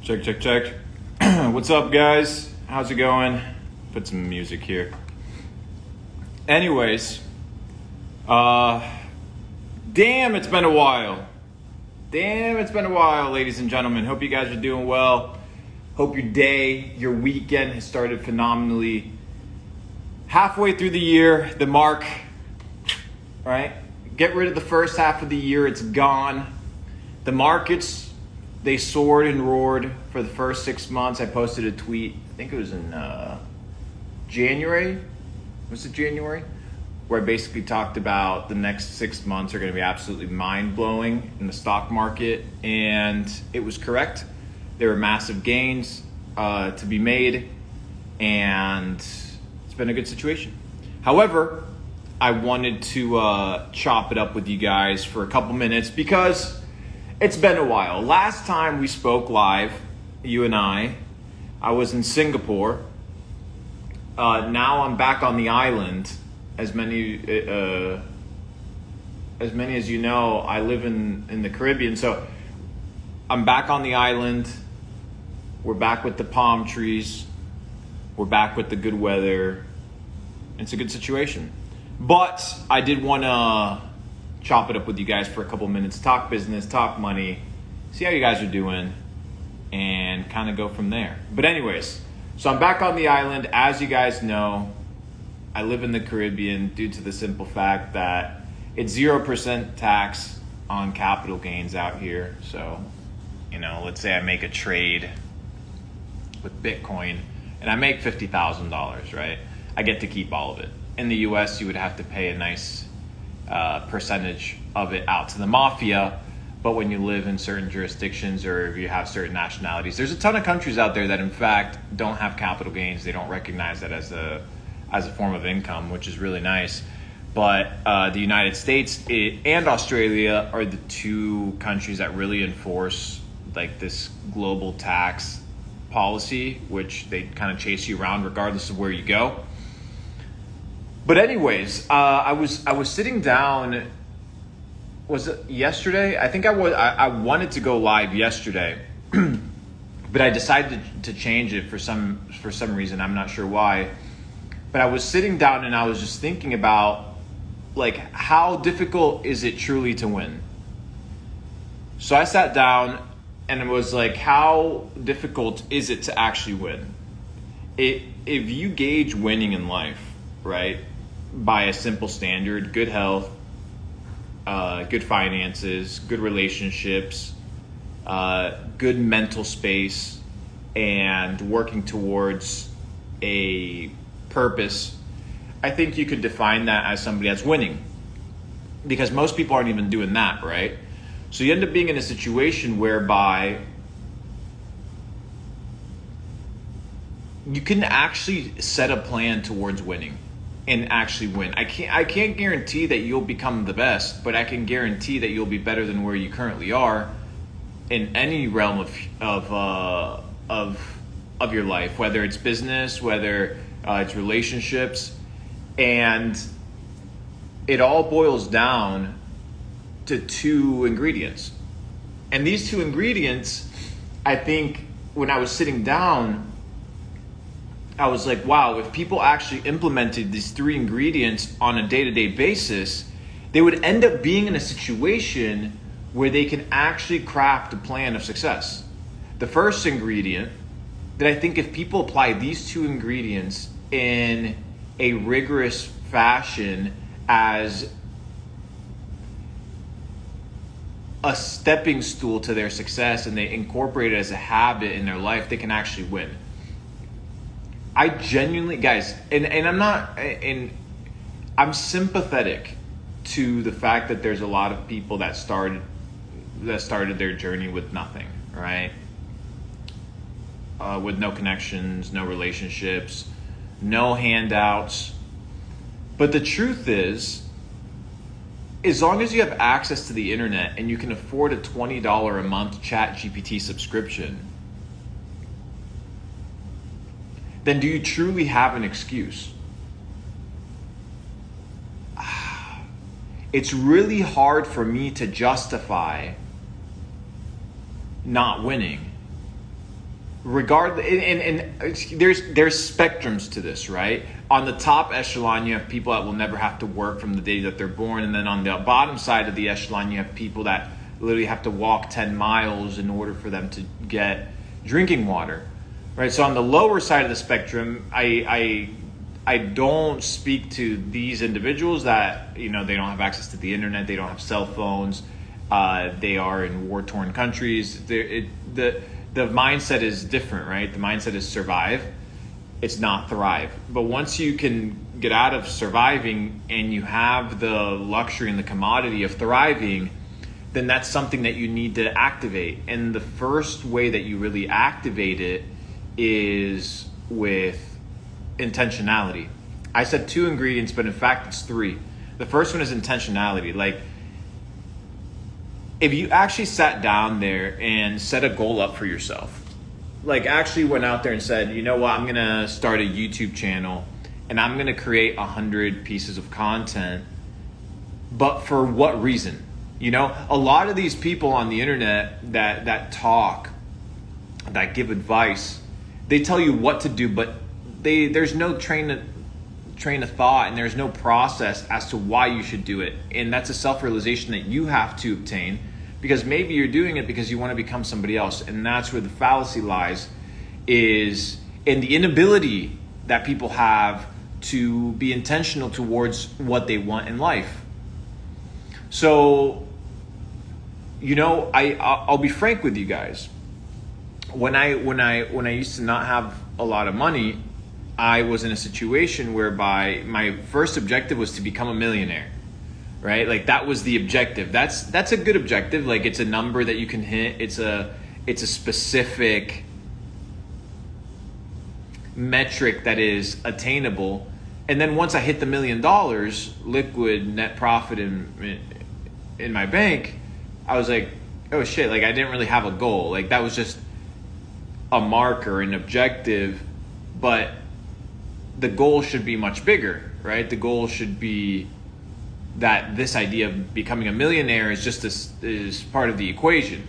Check, check, check. What's up, guys? How's it going? Put some music here. Anyways, damn, it's been a while. Ladies and gentlemen. Hope you guys are doing well. Hope your day, your weekend has started phenomenally. Halfway through the year, the mark, right? Get rid of the first half of the year, it's gone. The markets, they soared and roared for the first 6 months. I posted a tweet, I think it was in January. Was it January? Where I basically talked about the next 6 months are going to be absolutely mind-blowing in the stock market. And it was correct. There were massive gains to be made. And it's been a good situation. However, I wanted to chop it up with you guys for a couple minutes because it's been a while. Last time we spoke live, you and I was in Singapore. Now I'm back on the island. As many as you know, I live in the Caribbean. So I'm back on the island. We're back with the palm trees. We're back with the good weather. It's a good situation. But I did want to chop it up with you guys for a couple minutes, talk business, talk money, see how you guys are doing, and kind of go from there. But anyways, so I'm back on the island. As you guys know, I live in the Caribbean due to the simple fact that it's 0% tax on capital gains out here. So, let's say I make a trade with Bitcoin and I make $50,000, right? I get to keep all of it. In the US, you would have to pay a nice percentage of it out to the mafia. But when you live in certain jurisdictions or if you have certain nationalities, there's a ton of countries out there that in fact don't have capital gains. They don't recognize that as a form of income, which is really nice. But the United States and Australia are the two countries that really enforce like this global tax policy, which they kind of chase you around regardless of where you go. But anyways, I was sitting down. Was it yesterday? I think I wanted to go live yesterday, but I decided to change it for some reason. I'm not sure why. But I was sitting down and I was just thinking about like how difficult is it truly to win? So I sat down and it was like, how difficult is it to actually win? If you gauge winning in life, right, by a simple standard, good health, good finances, good relationships, good mental space, and working towards a purpose, I think you could define that as somebody that's winning. Because most people aren't even doing that, right? So you end up being in a situation whereby you can actually set a plan towards winning and actually win. I can't guarantee that you'll become the best, but I can guarantee that you'll be better than where you currently are in any realm of your life, whether it's business, whether it's relationships, and it all boils down to two ingredients. And these two ingredients, I think when I was sitting down, I was like, wow, if people actually implemented these three ingredients on a day-to-day basis, they would end up being in a situation where they can actually craft a plan of success. The first ingredient, that I think if people apply these two ingredients in a rigorous fashion as a stepping stool to their success and they incorporate it as a habit in their life, they can actually win. I genuinely, guys, and I'm sympathetic to the fact that there's a lot of people that started their journey with nothing, right? With no connections, no relationships, no handouts. But the truth is, as long as you have access to the internet and you can afford a $20 a month ChatGPT subscription, then do you truly have an excuse? It's really hard for me to justify not winning regardless, and there's spectrums to this, right? On the top echelon, you have people that will never have to work from the day that they're born, and then on the bottom side of the echelon, you have people that literally have to walk 10 miles in order for them to get drinking water, right? So on the lower side of the spectrum, I don't speak to these individuals that, they don't have access to the internet, they don't have cell phones, they are in war-torn countries. The mindset is different, right? The mindset is survive. It's not thrive. But once you can get out of surviving and you have the luxury and the commodity of thriving, then that's something that you need to activate. And the first way that you really activate it is with intentionality. I said 2 ingredients, but in fact it's 3. The first one is intentionality. Like, if you actually sat down there and set a goal up for yourself, like actually went out there and said, you know what, I'm going to start a YouTube channel and I'm going to create 100 pieces of content, but for what reason? A lot of these people on the internet that talk, that give advice, they tell you what to do, but there's no train of thought and there's no process as to why you should do it. And that's a self-realization that you have to obtain, because maybe you're doing it because you want to become somebody else. And that's where the fallacy lies, is in the inability that people have to be intentional towards what they want in life. So, I'll be frank with you guys. When I used to not have a lot of money, I was in a situation whereby my first objective was to become a millionaire, right? Like, that was the objective. That's a good objective. Like, it's a number that you can hit. It's a specific metric that is attainable. And then once I hit the $1 million liquid net profit in my bank, I was like, oh shit, like I didn't really have a goal. Like, that was just a marker, an objective, but the goal should be much bigger, right? The goal should be that this idea of becoming a millionaire is part of the equation.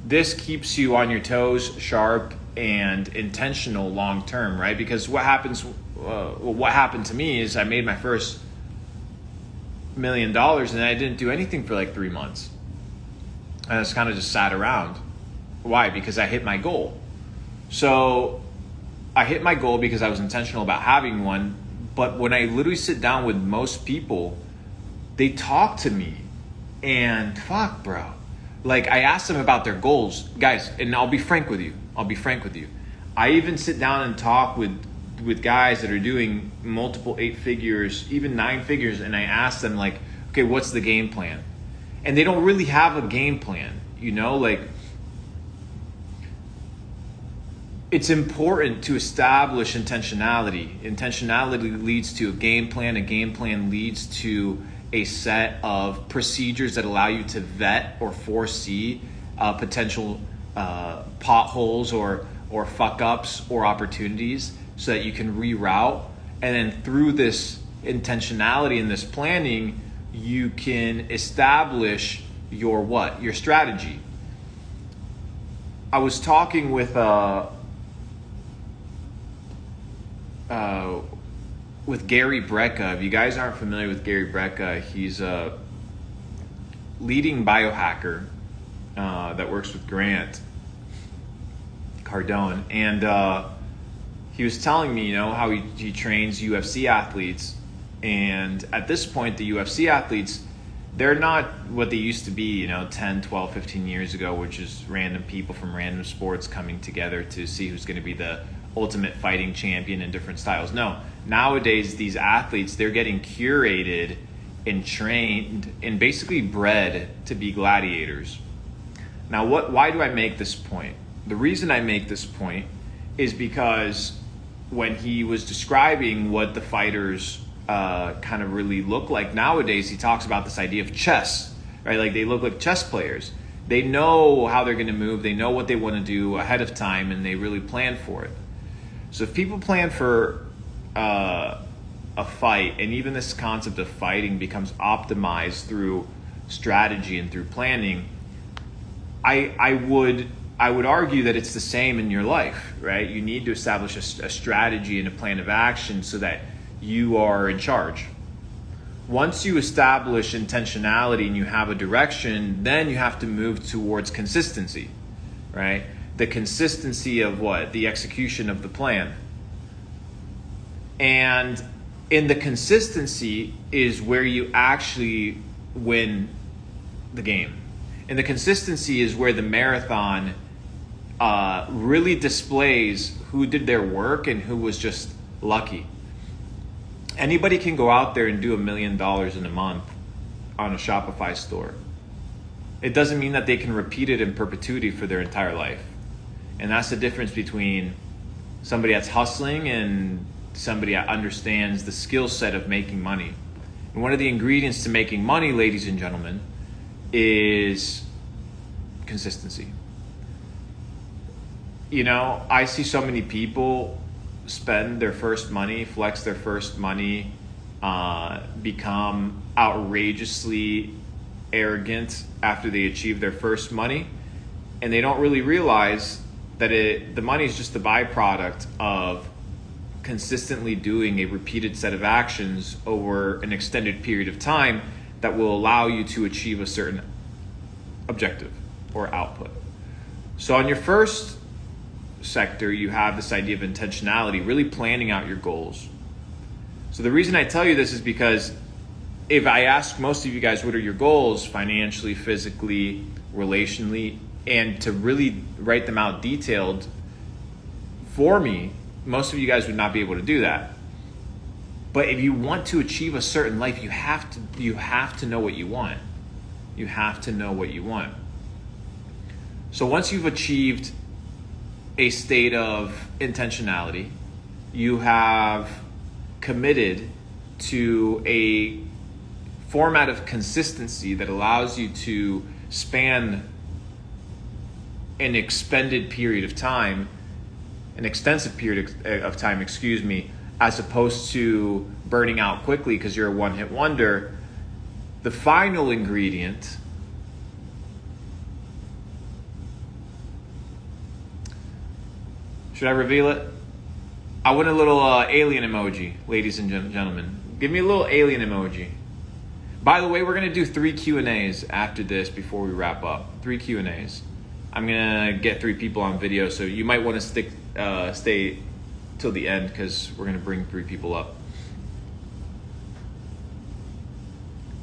This keeps you on your toes, sharp, and intentional long term, right? Because what happened to me is I made my first $1 million and I didn't do anything for like 3 months. I just kind of sat around. Why? Because I hit my goal. So I hit my goal because I was intentional about having one. But when I literally sit down with most people, they talk to me and fuck, bro. Like, I ask them about their goals, guys, and I'll be frank with you. I even sit down and talk with guys that are doing multiple 8 figures, even 9 figures, and I ask them, like, okay, what's the game plan? And they don't really have a game plan, like, it's important to establish intentionality. Intentionality leads to a game plan. A game plan leads to a set of procedures that allow you to vet or foresee potential potholes or fuck ups or opportunities so that you can reroute. And then through this intentionality and this planning, you can establish your strategy. I was talking with Gary Brecka. If you guys aren't familiar with Gary Brecka, he's a leading biohacker that works with Grant Cardone, and he was telling me, how he trains UFC athletes, and at this point, the UFC athletes, they're not what they used to be, 10, 12, 15 years ago, which is random people from random sports coming together to see who's going to be the ultimate fighting champion in different styles. No, nowadays these athletes, they're getting curated and trained and basically bred to be gladiators. Now, why do I make this point? The reason I make this point is because when he was describing what the fighters kind of really look like nowadays, he talks about this idea of chess, right? Like, they look like chess players. They know how they're going to move. They know what they want to do ahead of time, and they really plan for it. So if people plan for a fight, and even this concept of fighting becomes optimized through strategy and through planning, I would I would argue that it's the same in your life, right? You need to establish a strategy and a plan of action so that you are in charge. Once you establish intentionality and you have a direction, then you have to move towards consistency, right? The consistency of what? The execution of the plan. And in the consistency is where you actually win the game. And the consistency is where the marathon really displays who did their work and who was just lucky. Anybody can go out there and do $1 million in a month on a Shopify store. It doesn't mean that they can repeat it in perpetuity for their entire life. And that's the difference between somebody that's hustling and somebody that understands the skill set of making money. And one of the ingredients to making money, ladies and gentlemen, is consistency. You know, I see so many people spend their first money, flex their first money, become outrageously arrogant after they achieve their first money, and they don't really realize that the money is just the byproduct of consistently doing a repeated set of actions over an extended period of time that will allow you to achieve a certain objective or output. So on your first sector, you have this idea of intentionality, really planning out your goals. So the reason I tell you this is because if I ask most of you guys what are your goals financially, physically, relationally, and to really write them out detailed for me, most of you guys would not be able to do that. But if you want to achieve a certain life, you have to know what you want. You have to know what you want. So once you've achieved a state of intentionality, you have committed to a format of consistency that allows you to span an extended period of time, an extensive period of time, as opposed to burning out quickly because you're a one-hit wonder. The final ingredient should I reveal it? I want a little alien emoji, ladies and gentlemen. Give me a little alien emoji. By the way, we're going to do 3 Q&As after this before we wrap up. 3 Q&As. I'm going to get 3 people on video, so you might want to stay till the end because we're going to bring 3 people up.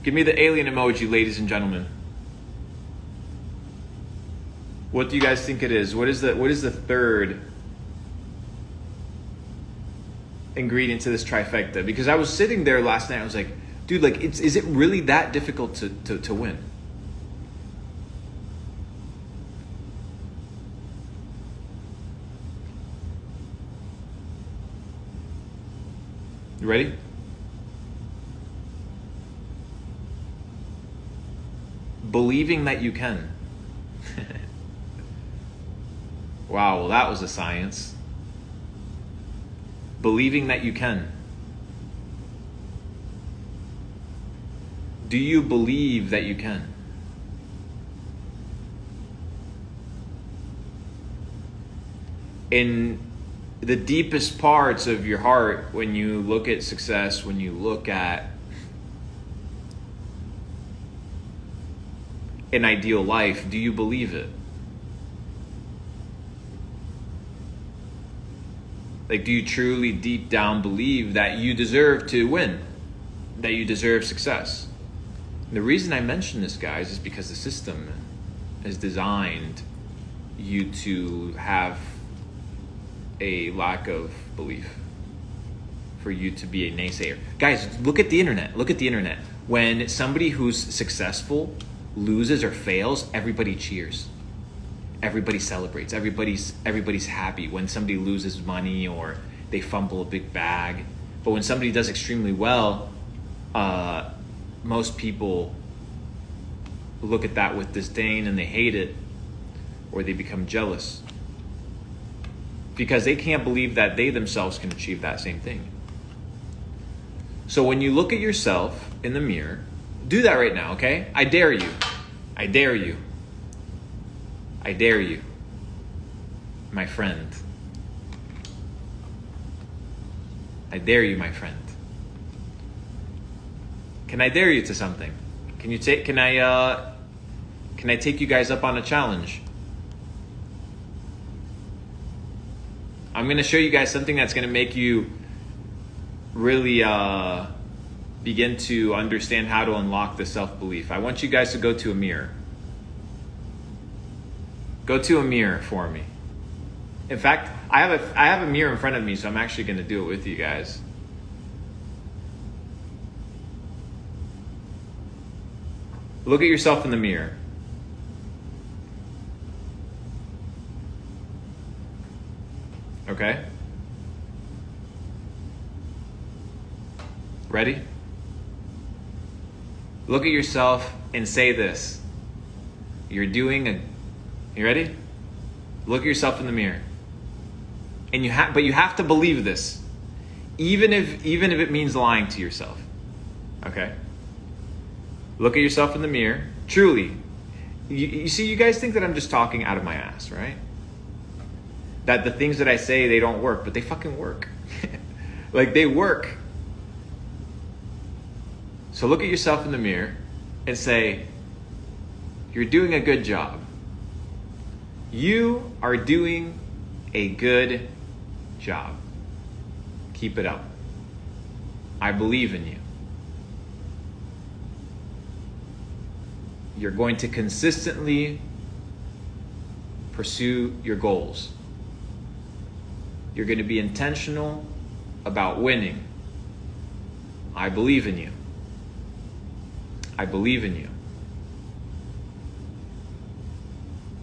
Give me the alien emoji, ladies and gentlemen. What do you guys think it is? What is the third ingredient to this trifecta? Because I was sitting there last night, I was like, dude, like, is it really that difficult to win? You ready? Believing that you can. Wow, well, that was a science. Believing that you can. Do you believe that you can? In the deepest parts of your heart, when you look at success, when you look at an ideal life, do you believe it? Like, do you truly deep down believe that you deserve to win? That you deserve success? And the reason I mention this, guys, is because the system is designed you to have a lack of belief, for you to be a naysayer. Guys, look at the internet. Look at the internet. When somebody who's successful loses or fails, everybody cheers. Everybody celebrates. Everybody's happy when somebody loses money or they fumble a big bag. But when somebody does extremely well, most people look at that with disdain and they hate it, or they become jealous because they can't believe that they themselves can achieve that same thing. So when you look at yourself in the mirror, do that right now, okay? I dare you. I dare you. I dare you. my friend. I dare you, my friend. Can I dare you to something? Can I take you guys up on a challenge? I'm going to show you guys something that's going to make you really begin to understand how to unlock the self-belief. I want you guys to go to a mirror. Go to a mirror for me. In fact, I have a mirror in front of me, so I'm actually going to do it with you guys. Look at yourself in the mirror. Okay? Ready? Look at yourself and say this. You ready? Look at yourself in the mirror. And but you have to believe this. Even if it means lying to yourself. Okay? Look at yourself in the mirror. Truly. You see, you guys think that I'm just talking out of my ass, right? That the things that I say, they don't work, but they fucking work. Like, they work. So look at yourself in the mirror and say, you're doing a good job. You are doing a good job. Keep it up. I believe in you. You're going to consistently pursue your goals. You're going to be intentional about winning. I believe in you. I believe in you.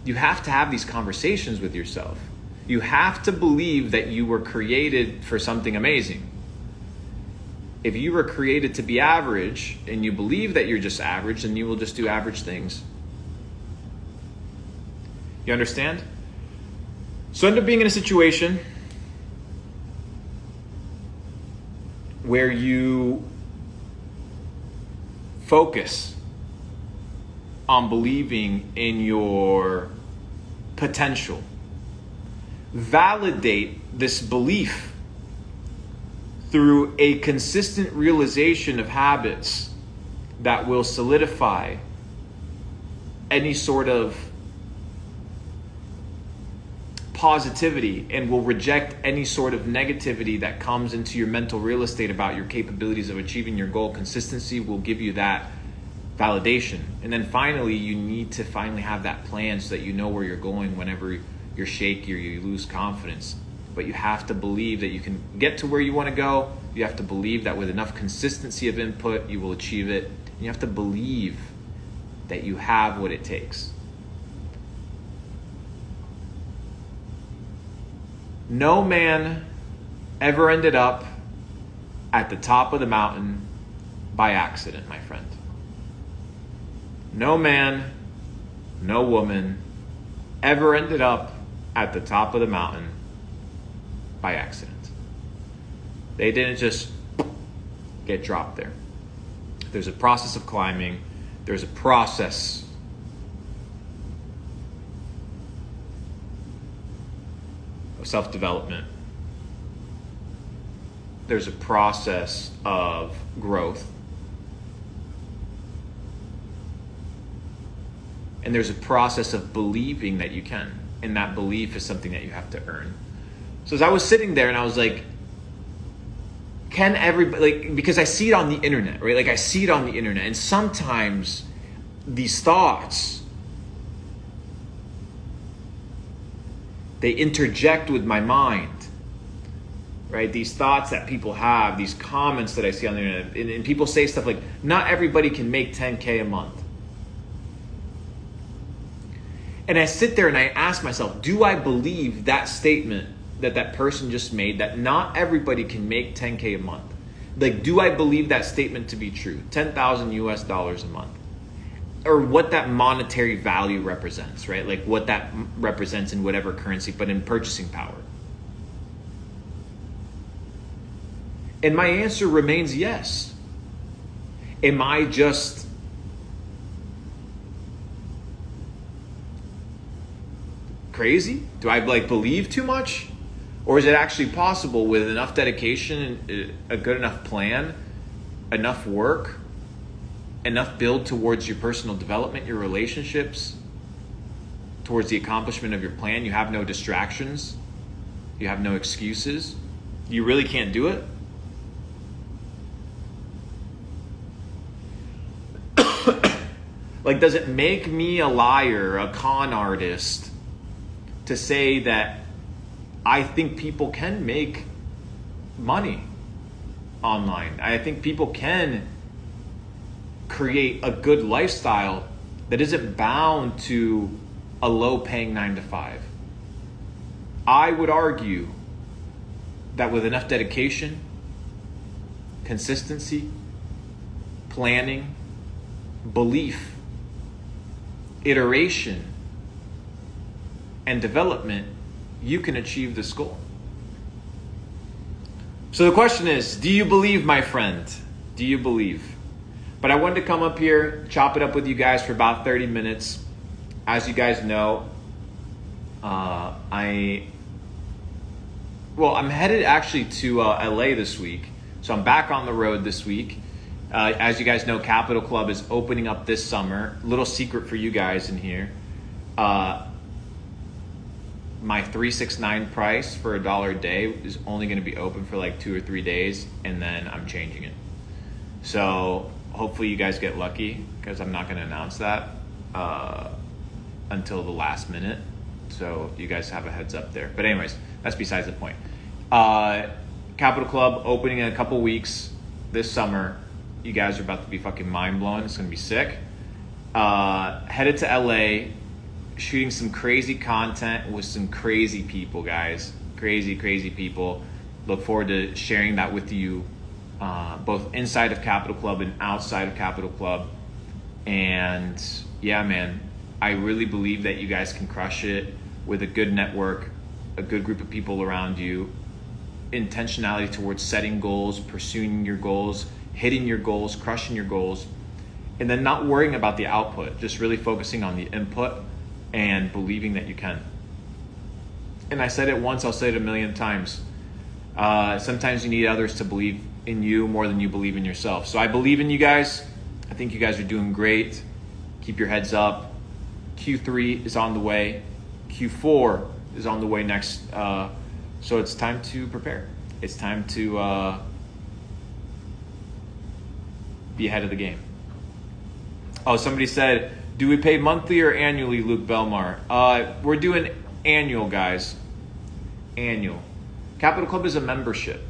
You have to have these conversations with yourself. You have to believe that you were created for something amazing. If you were created to be average and you believe that you're just average, then you will just do average things. You understand? So end up being in a situation where you focus on believing in your potential. Validate this belief through a consistent realization of habits that will solidify any sort of positivity and will reject any sort of negativity that comes into your mental real estate about your capabilities of achieving your goal. Consistency will give you that validation. And then finally, you need to finally have that plan so that you know where you're going whenever you're shaky or you lose confidence. But you have to believe that you can get to where you want to go. You have to believe that with enough consistency of input, you will achieve it. And you have to believe that you have what it takes. No man ever ended up at the top of the mountain by accident, my friend. No man, no woman ever ended up at the top of the mountain by accident. They didn't just get dropped there. There's a process of climbing. There's a process of self-development. There's a process of growth. And there's a process of believing that you can. And that belief is something that you have to earn. So as I was sitting there and I was like, can everybody, like, because I see it on the internet, right? Like I see it on the internet. And sometimes these thoughts, they interject with my mind, right? These thoughts that people have, these comments that I see on the internet. And people say stuff like, not everybody can make 10K a month. And I sit there and I ask myself, do I believe that statement that that person just made, that not everybody can make 10K a month? Like, do I believe that statement to be true? 10,000 US dollars a month. Or what that monetary value represents, right? Like what that represents in whatever currency, but in purchasing power. And my answer remains yes. Am I just crazy? Do I like believe too much? Or is it actually possible with enough dedication, and a good enough plan, enough work, enough build towards your personal development, your relationships, towards the accomplishment of your plan? You have no distractions. You have no excuses. You really can't do it. Like, does it make me a liar, a con artist, to say that I think people can make money online? I think people can create a good lifestyle that isn't bound to a low-paying 9-to-5. I would argue that with enough dedication, consistency, planning, belief, iteration, and development, you can achieve this goal. So the question is, do you believe, my friend? Do you believe? But I wanted to come up here, chop it up with you guys for about 30 minutes. As you guys know, I'm headed actually to LA this week. So I'm back on the road this week. As you guys know, Capital Club is opening up this summer. Little secret for you guys in here. My $369 price for $1 a day is only going to be open for like 2 or 3 days, and then I'm changing it. So hopefully you guys get lucky, because I'm not going to announce that until the last minute. So you guys have a heads up there. But anyways, that's besides the point. Capital Club opening in a couple weeks this summer. You guys are about to be fucking mind blowing. It's going to be sick. Headed to LA, shooting some crazy content with some crazy people, guys. Crazy, crazy people. Look forward to sharing that with you, both inside of Capital Club and outside of Capital Club. And yeah, man, I really believe that you guys can crush it with a good network, a good group of people around you, intentionality towards setting goals, pursuing your goals, hitting your goals, crushing your goals, and then not worrying about the output, just really focusing on the input and believing that you can. And I said it once, I'll say it a million times. Sometimes you need others to believe in you more than you believe in yourself. So I believe in you guys. I think you guys are doing great. Keep your heads up. Q3 is on the way. Q4 is on the way next. So it's time to prepare. It's time to be ahead of the game. Oh, somebody said, do we pay monthly or annually, Luke Belmar? We're doing annual, guys. Annual. Capital Club is a membership.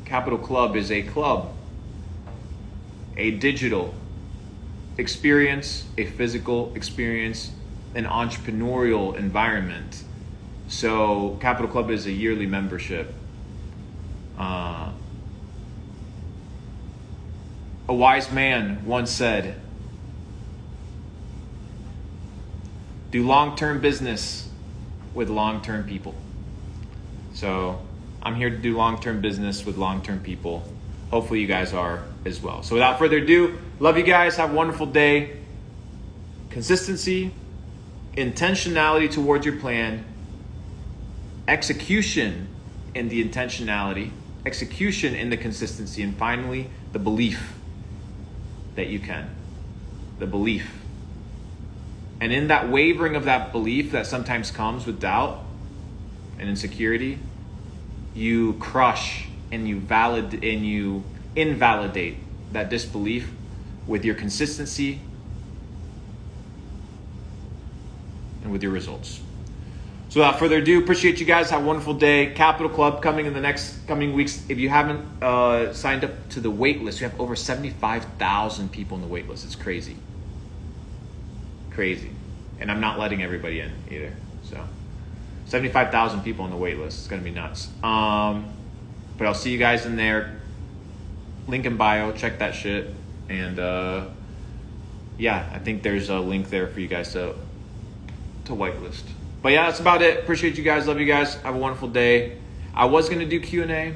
Capital Club is a club, a digital experience, a physical experience, an entrepreneurial environment. So Capital Club is a yearly membership. A wise man once said, do long-term business with long-term people. So I'm here to do long-term business with long-term people. Hopefully you guys are as well. So without further ado, love you guys. Have a wonderful day. Consistency, intentionality towards your plan, execution in the intentionality, execution in the consistency, and finally, the belief that you can. The belief. And in that wavering of that belief that sometimes comes with doubt and insecurity, you crush and you invalidate that disbelief with your consistency and with your results. So without further ado, appreciate you guys. Have a wonderful day. Capital Club coming in the next coming weeks. If you haven't signed up to the wait list, we have over 75,000 people in the wait list. It's crazy. Crazy. And I'm not letting everybody in either. So 75,000 people on the wait list. It's going to be nuts. But I'll see you guys in there. Link in bio. Check that shit. And yeah, I think there's a link there for you guys to whitelist. But yeah, that's about it. Appreciate you guys. Love you guys. Have a wonderful day. I was going to do Q&A,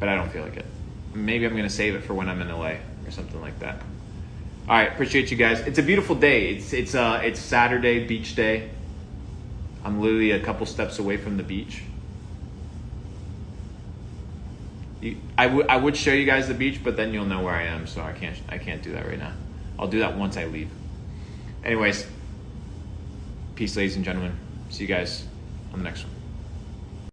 but I don't feel like it. Maybe I'm going to save it for when I'm in LA or something like that. All right, appreciate you guys. It's a beautiful day. It's Saturday, beach day. I'm literally a couple steps away from the beach. I would show you guys the beach, but then you'll know where I am, so I can't do that right now. I'll do that once I leave. Anyways, peace, ladies and gentlemen. See you guys on the next one.